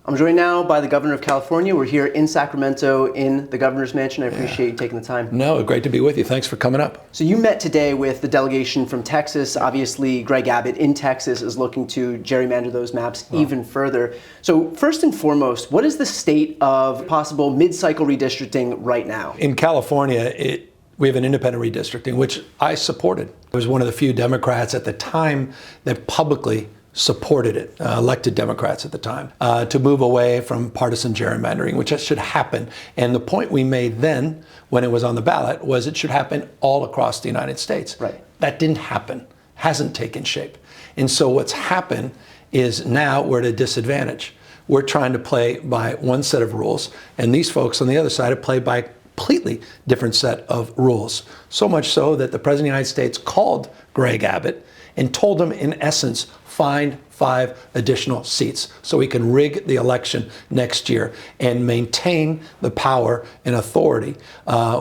I'm joined now by the Governor of California. We're here in Sacramento in the Governor's Mansion. I appreciate you taking the time. No, great to be with you. Thanks for coming up. So you met today with the delegation from Texas. Obviously, Greg Abbott in Texas is looking to gerrymander those maps even further. So first and foremost, what is the state of possible mid-cycle redistricting right now? In California, we have an independent redistricting, which I supported. I was one of the few Democrats at the time that publicly supported it, elected Democrats at the time, to move away from partisan gerrymandering, which should happen. And the point we made then, when it was on the ballot, was it should happen all across the United States. Right. That didn't happen, hasn't taken shape. And so what's happened is now we're at a disadvantage. We're trying to play by one set of rules, and these folks on the other side have played by a completely different set of rules. So much so that the President of the United States called Greg Abbott and told him, in essence, find 5 additional seats so we can rig the election next year and maintain the power and authority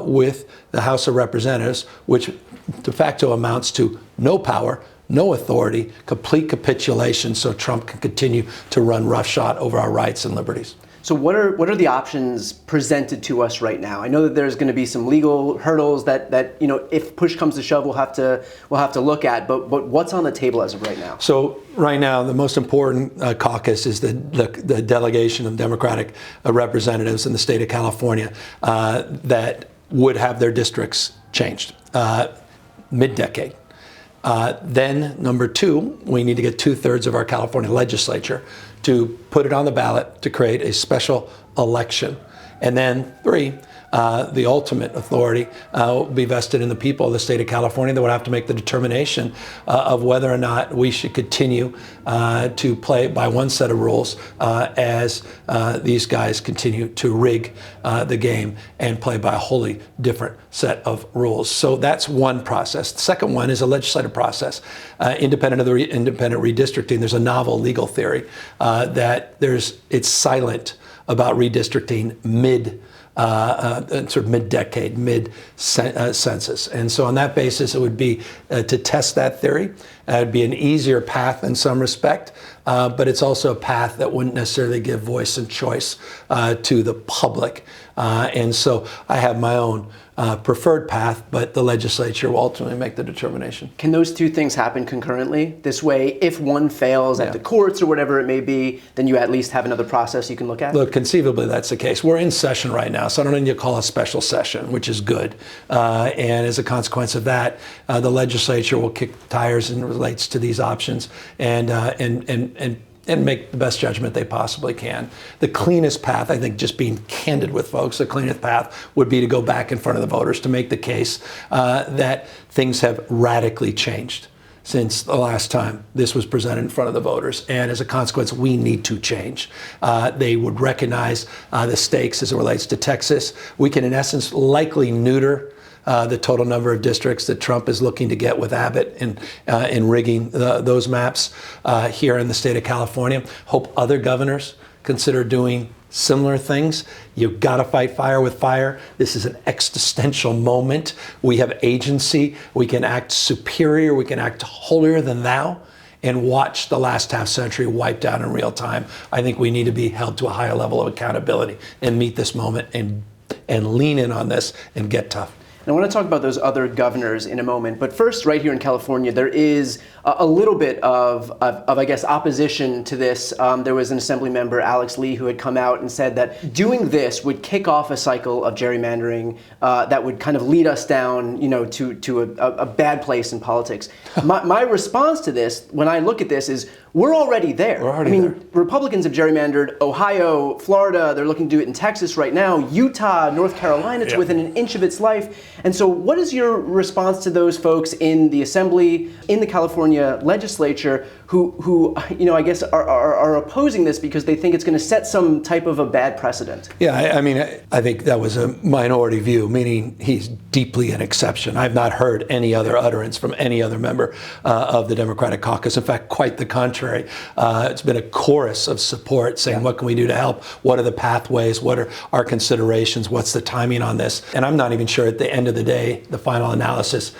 with the House of Representatives, which de facto amounts to no power, no authority, complete capitulation, so Trump can continue to run roughshod over our rights and liberties. So what are the options presented to us right now? I know that there's going to be some legal hurdles that if push comes to shove we'll have to look at. But what's on the table as of right now? So right now the most important caucus is the delegation of Democratic representatives in the state of California that would have their districts changed mid-decade. Then, number 2, we need to get 2/3 of our California legislature to put it on the ballot to create a special election. And then 3, the ultimate authority will be vested in the people of the state of California that would have to make the determination of whether or not we should continue to play by one set of rules as these guys continue to rig the game and play by a wholly different set of rules. So that's one process. The second one is a legislative process. Independent of the independent redistricting, there's a novel legal theory that it's silent about redistricting sort of mid-decade, mid-census. And so on that basis, it would be to test that theory. It would be an easier path in some respect, but it's also a path that wouldn't necessarily give voice and choice to the public. And so I have my own preferred path, but the legislature will ultimately make the determination. Can those two things happen concurrently? This way, if one fails at the courts or whatever it may be, then you at least have another process you can look at? Look, conceivably that's the case. We're in session right now, so I don't need to call a special session, which is good. And as a consequence of that, the legislature will kick the tires and relates to these options and make the best judgment they possibly can. The cleanest path, I think, just being candid with folks, the cleanest path would be to go back in front of the voters to make the case that things have radically changed since the last time this was presented in front of the voters. And as a consequence, we need to change. They would recognize the stakes as it relates to Texas. We can, in essence, likely neuter the total number of districts that Trump is looking to get with Abbott in rigging those maps here in the state of California. Hope other governors consider doing similar things. You've got to fight fire with fire. This is an existential moment. We have agency. We can act superior. We can act holier than thou and watch the last half century wiped out in real time. I think we need to be held to a higher level of accountability and meet this moment and lean in on this and get tough. And I want to talk about those other governors in a moment. But first, right here in California, there is a little bit of I guess, opposition to this. There was an assembly member, Alex Lee, who had come out and said that doing this would kick off a cycle of gerrymandering that would kind of lead us down, to a bad place in politics. My response to this, when I look at this, is we're already there. There. Republicans have gerrymandered Ohio, Florida. They're looking to do it in Texas right now. Utah, North Carolina, it's within an inch of its life. And so what is your response to those folks in the Assembly, in the California legislature, who I guess are opposing this because they think it's going to set some type of a bad precedent? Yeah, I think that was a minority view, meaning he's deeply an exception. I've not heard any other utterance from any other member of the Democratic caucus. In fact, quite the contrary. It's been a chorus of support saying, what can we do to help? What are the pathways? What are our considerations? What's the timing on this? And I'm not even sure at the end of the day, the final analysis,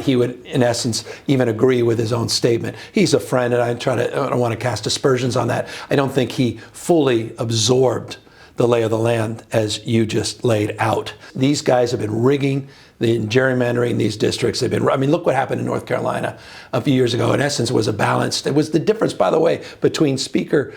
he would, in essence, even agree with his his own statement. He's a friend, and I don't want to cast aspersions on that. I don't think he fully absorbed the lay of the land as you just laid out. These guys have been rigging and gerrymandering these districts. Look what happened in North Carolina a few years ago. In essence, it was it was the difference, by the way, between Speaker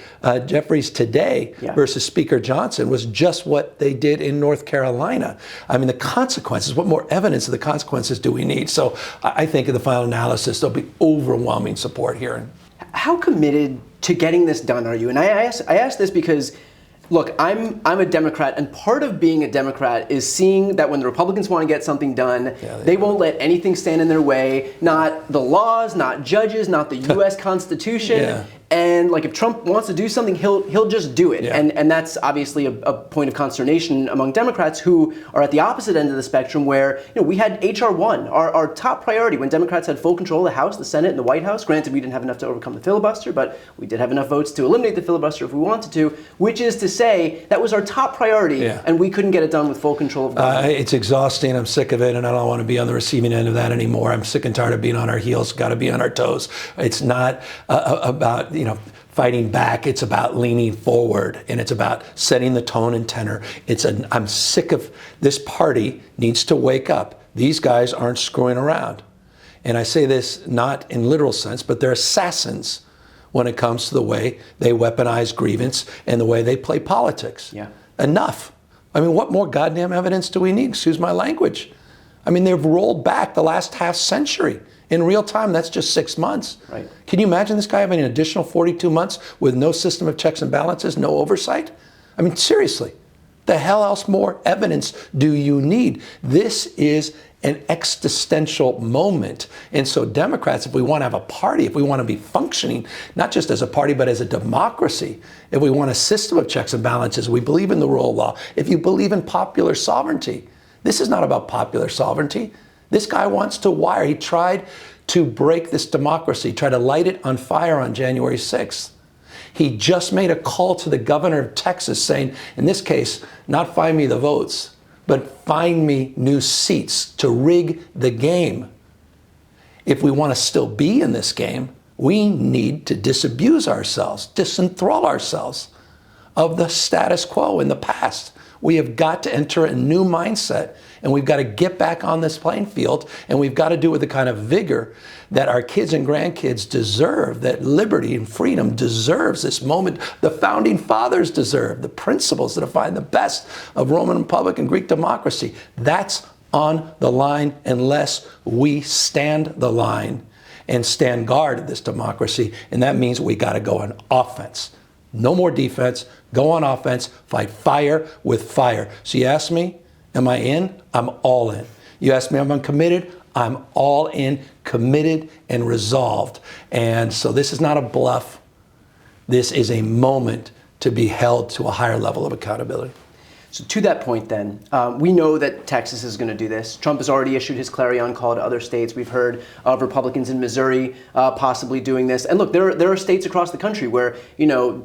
Jeffries today versus Speaker Johnson was just what they did in North Carolina. The consequences, what more evidence of the consequences do we need? So I think in the final analysis, there'll be overwhelming support here. How committed to getting this done are you? And I ask this because, look, I'm a Democrat, and part of being a Democrat is seeing that when the Republicans want to get something done, they won't let anything stand in their way, not the laws, not judges, not the U.S. Constitution. And if Trump wants to do something, he'll just do it. And that's obviously a point of consternation among Democrats who are at the opposite end of the spectrum, where we had H.R. 1, our top priority when Democrats had full control of the House, the Senate, and the White House. Granted, we didn't have enough to overcome the filibuster, but we did have enough votes to eliminate the filibuster if we wanted to, which is to say that was our top priority, and we couldn't get it done with full control of government. It's exhausting. I'm sick of it, and I don't want to be on the receiving end of that anymore. I'm sick and tired of being on our heels. Got to be on our toes. It's not about fighting back. It's about leaning forward, and it's about setting the tone and tenor. I'm sick of this party needs to wake up. These guys aren't screwing around. And I say this not in literal sense, but they're assassins when it comes to the way they weaponize grievance and the way they play politics. Enough. What more goddamn evidence do we need? Excuse my language. They've rolled back the last half century. In real time, that's just 6 months. Right. Can you imagine this guy having an additional 42 months with no system of checks and balances, no oversight? Seriously, the hell else more evidence do you need? This is an existential moment. And so Democrats, if we want to have a party, if we want to be functioning, not just as a party, but as a democracy, if we want a system of checks and balances, we believe in the rule of law, if you believe in popular sovereignty, this is not about popular sovereignty. This guy wants to wire. He tried to break this democracy, tried to light it on fire on January 6th. He just made a call to the governor of Texas saying, in this case, not find me the votes, but find me new seats to rig the game. If we want to still be in this game, we need to disabuse ourselves, disenthrall ourselves of the status quo in the past. We have got to enter a new mindset, and we've got to get back on this playing field, and we've got to do it with the kind of vigor that our kids and grandkids deserve, that liberty and freedom deserves this moment. The founding fathers deserve the principles that define the best of Roman Republic and Greek democracy. That's on the line unless we stand the line and stand guard of this democracy, and that means we got to go on offense. No more defense, go on offense, fight fire with fire. So you ask me, am I in? I'm all in. You ask me, am I committed? I'm all in, committed and resolved. And so this is not a bluff. This is a moment to be held to a higher level of accountability. So to that point then, we know that Texas is going to do this. Trump has already issued his clarion call to other states. We've heard of Republicans in Missouri possibly doing this. And look, there are states across the country where,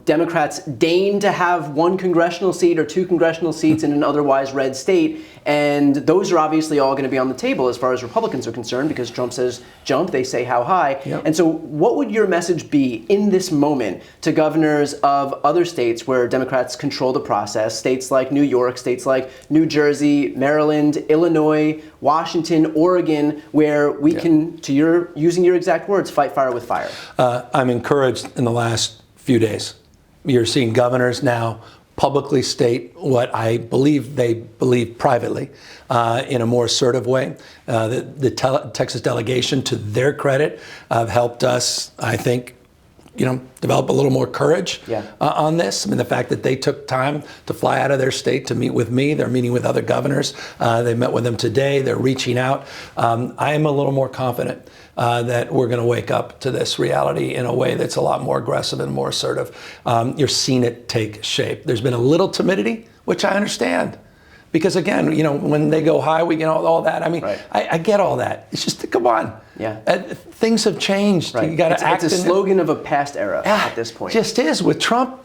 Democrats deign to have one congressional seat or two congressional seats in an otherwise red state. And those are obviously all going to be on the table as far as Republicans are concerned, because Trump says jump, they say how high. Yep. And so what would your message be in this moment to governors of other states where Democrats control the process, states like New York, states like New Jersey, Maryland, Illinois, Washington, Oregon, where we can, using your exact words, fight fire with fire? I'm encouraged in the last few days. You're seeing governors now publicly state what I believe they believe privately in a more assertive way. The Texas delegation, to their credit, have helped us, I think, develop a little more courage on this. The fact that they took time to fly out of their state to meet with me. They're meeting with other governors. They met with them today. They're reaching out. I am a little more confident that we're going to wake up to this reality in a way that's a lot more aggressive and more assertive. You're seeing it take shape. There's been a little timidity, which I understand. Because again, when they go high, we get all that. I get all that. It's just, come on. Things have changed. Right. You got to act. It's a slogan of a past era at this point. Just is. With Trump,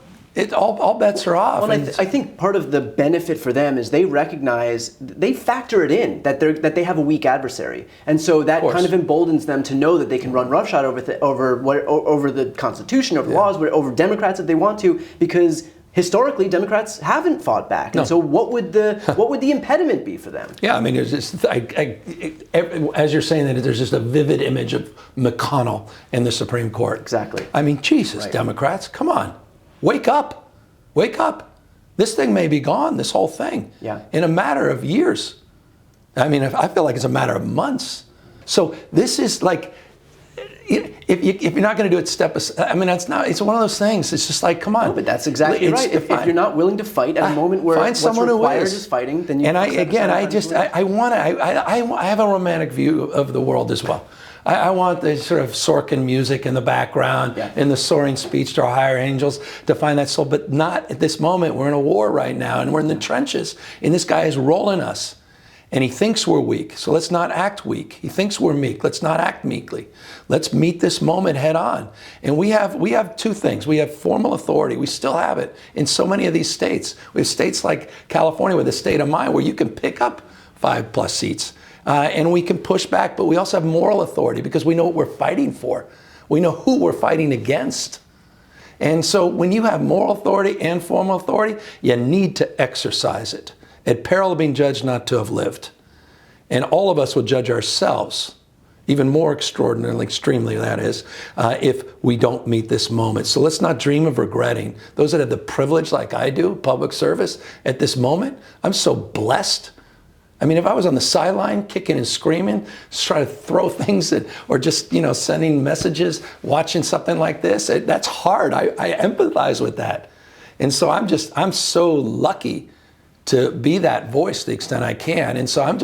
all bets are off. Well, I think part of the benefit for them is they recognize, they factor it in that they have a weak adversary, and so that kind of emboldens them to know that they can run roughshod over the Constitution, over laws, over Democrats if they want to, because historically Democrats haven't fought back. And so what would the impediment be for them? Yeah, I mean, there's just as you're saying that, there's just a vivid image of McConnell in the Supreme Court. Exactly. I mean, Jesus, Democrats, come on. Wake up. Wake up. This thing may be gone, this whole thing, in a matter of years. I mean, I feel like it's a matter of months. So this is like, if you're not going to do it step aside, I mean, it's one of those things. It's just like, come on. No, but that's exactly right. If you're not willing to fight at a moment where what's required is fighting, then you and I have a romantic view of the world as well. I want the sort of Sorkin music in the background and the soaring speech to our higher angels to find that soul, but not at this moment. We're in a war right now, and we're in the trenches, and this guy is rolling us, and he thinks we're weak, so let's not act weak. He thinks we're meek, let's not act meekly. Let's meet this moment head on. And we have two things. We have formal authority. We still have it in so many of these states. We have states like California with the state of mind where you can pick up 5+ seats. And we can push back, but we also have moral authority because we know what we're fighting for. We know who we're fighting against. And so when you have moral authority and formal authority, you need to exercise it at peril of being judged not to have lived. And all of us will judge ourselves, even more extremely that is, if we don't meet this moment. So let's not dream of regretting. Those that have the privilege like I do, public service, at this moment, I'm so blessed. I mean, if I was on the sideline kicking and screaming, just trying to throw things or just, sending messages, watching something like this, that's hard. I empathize with that. And so I'm so lucky to be that voice to the extent I can. And so I'm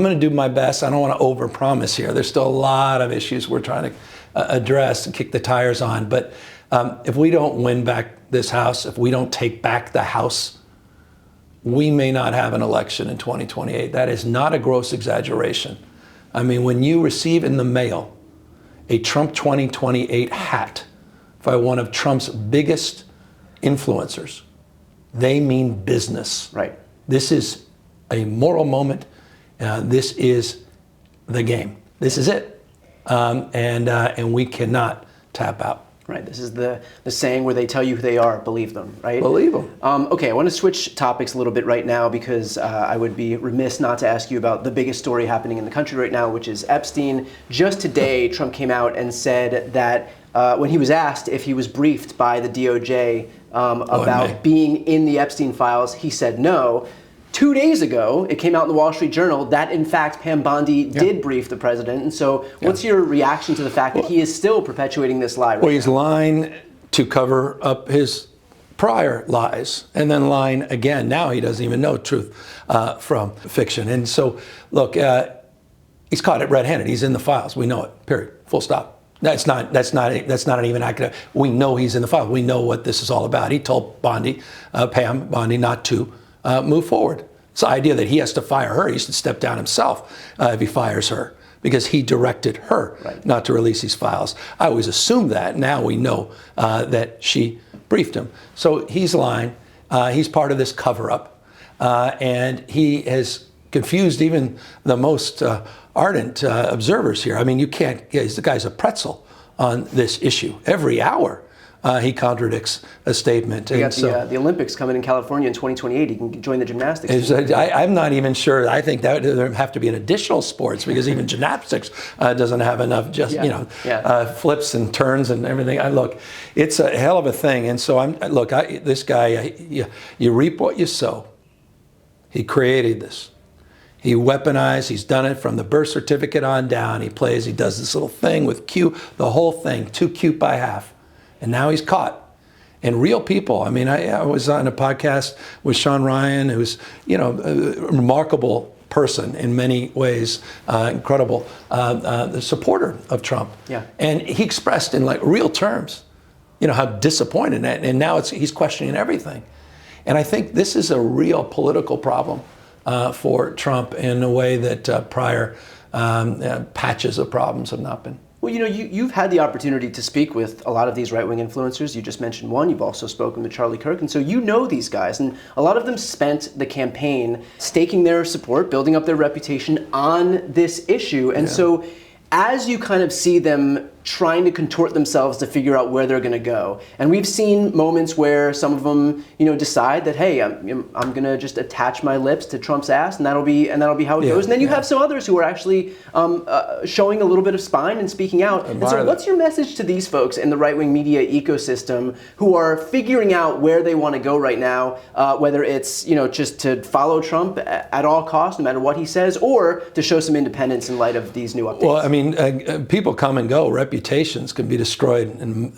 going to do my best. I don't want to overpromise here. There's still a lot of issues we're trying to address and kick the tires on. But if we don't win back this House, if we don't take back the House, we may not have an election in 2028. That is not a gross exaggeration. I mean, when you receive in the mail a Trump 2028 hat by one of Trump's biggest influencers, they mean business. Right. This is a moral moment. This is the game. This is it. And we cannot tap out. Right. This is the saying where they tell you who they are, believe them, right? Believe them. Okay, I want to switch topics a little bit right now because I would be remiss not to ask you about the biggest story happening in the country right now, which is Epstein. Just today, Trump came out and said that when he was asked if he was briefed by the DOJ about being in the Epstein files, he said no. 2 days ago, it came out in the Wall Street Journal that, in fact, Pam Bondi did brief the president. And so what's your reaction to the fact that he is still perpetuating this lie? Well, he's lying to cover up his prior lies and then lying again. Now he doesn't even know truth from fiction. And so, look, he's caught it red-handed. He's in the files. We know it, period, full stop. That's not even accurate. We know he's in the files. We know what this is all about. He told Pam Bondi, not to move forward. It's the idea that he has to fire her. He should step down himself if he fires her because he directed her not to release these files. I always assumed that. Now we know that she briefed him. So he's lying. He's part of this cover-up. And he has confused even the most ardent observers here. I mean, the guy's a pretzel on this issue. Every hour he contradicts a statement. We got the Olympics coming in California in 2028. He can join the gymnastics. I'm not even sure. I think that there have to be an additional sports because even gymnastics doesn't have enough flips and turns and everything. Look, it's a hell of a thing. And so this guy, you reap what you sow. He created this. He weaponized, he's done it from the birth certificate on down. He does this little thing with Q, the whole thing, too cute by half. And now he's caught. And real people, I mean, I was on a podcast with Sean Ryan, who's, a remarkable person in many ways, incredible the supporter of Trump. Yeah. And he expressed in real terms, how disappointed, and now he's questioning everything. And I think this is a real political problem for Trump in a way that prior patches of problems have not been. Well, you've had the opportunity to speak with a lot of these right-wing influencers. You just mentioned one. You've also spoken with Charlie Kirk. And so you know these guys. And a lot of them spent the campaign staking their support, building up their reputation on this issue. And so as you kind of see them trying to contort themselves to figure out where they're going to go. And we've seen moments where some of them, decide that, hey, I'm going to just attach my lips to Trump's ass, and that'll be how it goes. And then you have some others who are actually showing a little bit of spine and speaking out. And so what's your message to these folks in the right-wing media ecosystem who are figuring out where they want to go right now, whether it's, just to follow Trump at all costs, no matter what he says, or to show some independence in light of these new updates? Well, I mean, people come and go. Reputations can be destroyed in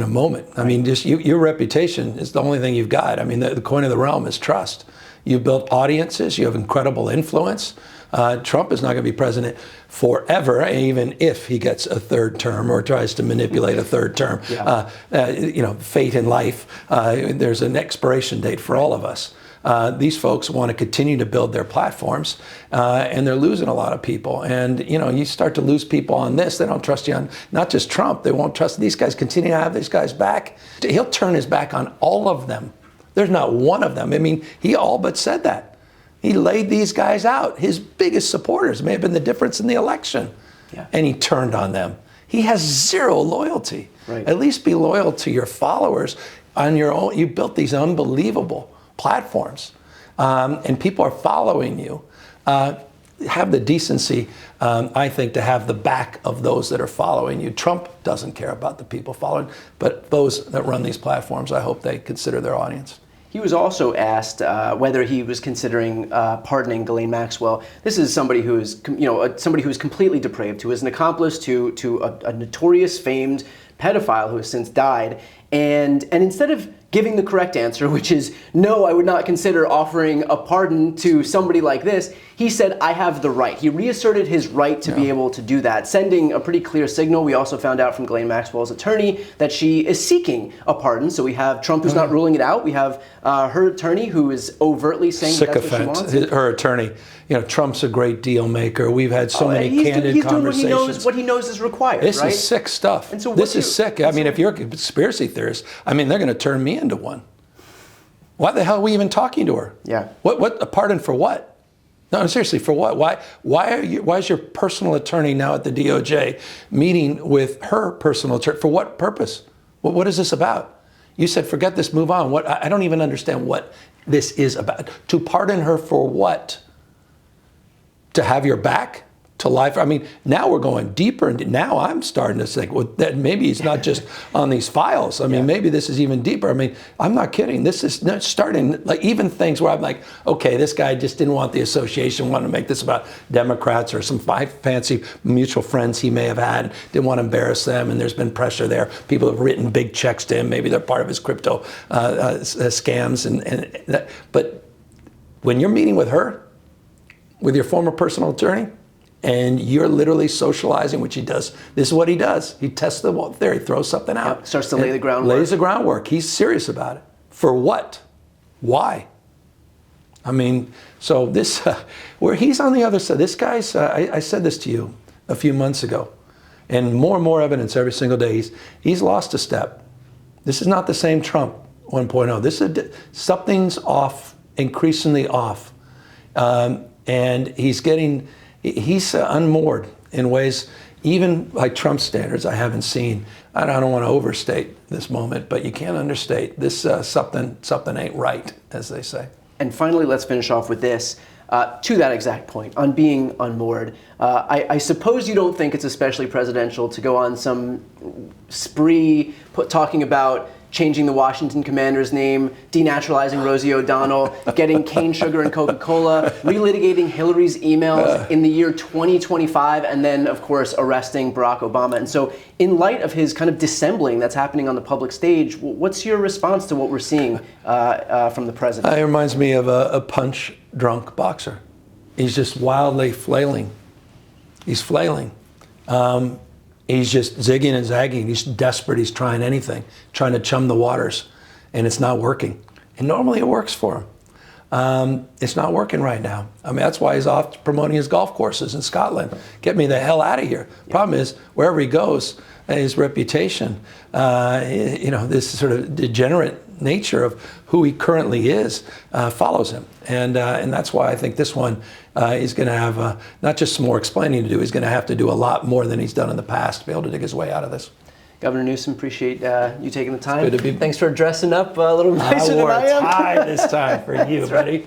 a moment. I mean, just your reputation is the only thing you've got. I mean, the coin of the realm is trust. You've built audiences. You have incredible influence. Trump is not going to be president forever, even if he gets a third term or tries to manipulate a third term. Fate in life, there's an expiration date for all of us. These folks want to continue to build their platforms, and they're losing a lot of people. And, you start to lose people on this. They don't trust you on not just Trump. They won't trust these guys. Continue to have these guys back. He'll turn his back on all of them. There's not one of them. I mean, he all but said that. He laid these guys out. His biggest supporters may have been the difference in the election. And he turned on them. He has zero loyalty. Right. At least be loyal to your followers on your own. You built these unbelievable platforms, and people are following you. Have the decency, I think, to have the back of those that are following you. Trump doesn't care about the people following, but those that run these platforms, I hope they consider their audience. He was also asked whether he was considering pardoning Galain Maxwell. This is somebody who is, somebody who is completely depraved, who is an accomplice to a notorious, famed pedophile who has since died. And instead of giving the correct answer, which is, no, I would not consider offering a pardon to somebody like this, he said, I have the right. He reasserted his right to be able to do that, sending a pretty clear signal. We also found out from Galain Maxwell's attorney that she is seeking a pardon. So we have Trump who's not ruling it out. We have her attorney who is overtly saying that's what she wants. Her attorney. Trump's a great deal maker. We've had so many candid conversations. Doing what he knows is required, This is sick stuff. And so this is sick. I mean, if you're a conspiracy theorist, I mean, they're going to turn me into one. Why the hell are we even talking to her? Yeah. What a pardon for what? No, seriously, for what? Why is your personal attorney now at the DOJ meeting with her personal attorney? For what purpose? What is this about? You said, forget this, move on. I don't even understand what this is about. To pardon her for what? To have your back? To life? I mean, now we're going deeper, and now I'm starting to think, well, that maybe it's not just on these files. I mean, maybe this is even deeper. I mean, I'm not kidding. This is starting, like, even things where I'm like, okay, this guy just didn't want the association, wanted to make this about Democrats or some fancy mutual friends he may have had, didn't want to embarrass them, and there's been pressure there. People have written big checks to him. Maybe they're part of his crypto scams. But when you're meeting with her, with your former personal attorney, and you're literally socializing, which he does. This is what he does. He tests the theory, throws something out. Starts to lay the groundwork. Lays the groundwork. He's serious about it. For what? Why? I mean, so this, where he's on the other side, this guy's, I said this to you a few months ago, and more evidence every single day. He's lost a step. This is not the same Trump 1.0. This is, something's off, increasingly off. And he's unmoored in ways, even by Trump standards, I haven't seen. I don't want to overstate this moment, but you can't understate this. Something ain't right, as they say. And finally, let's finish off with this. To that exact point, on being unmoored, I suppose you don't think it's especially presidential to go on some spree talking about changing the Washington Commander's name, denaturalizing Rosie O'Donnell, getting cane sugar and Coca-Cola, relitigating Hillary's emails in the year 2025, and then, of course, arresting Barack Obama. And so in light of his kind of dissembling that's happening on the public stage, what's your response to what we're seeing from the president? It reminds me of a punch-drunk boxer. He's just wildly flailing. He's flailing. He's just zigging and zagging. He's desperate. He's trying anything, trying to chum the waters, and it's not working. And normally it works for him. It's not working right now. I mean, that's why he's off promoting his golf courses in Scotland. Get me the hell out of here. Problem is, wherever he goes, his reputation, this sort of degenerate nature of who he currently is follows him. And that's why I think this one is going to have not just some more explaining to do, he's going to have to do a lot more than he's done in the past to be able to dig his way out of this. Governor Newsom, appreciate you taking the time. Good to be. Thanks for dressing up a little nicer than I am. I wore a tie this time for you, buddy.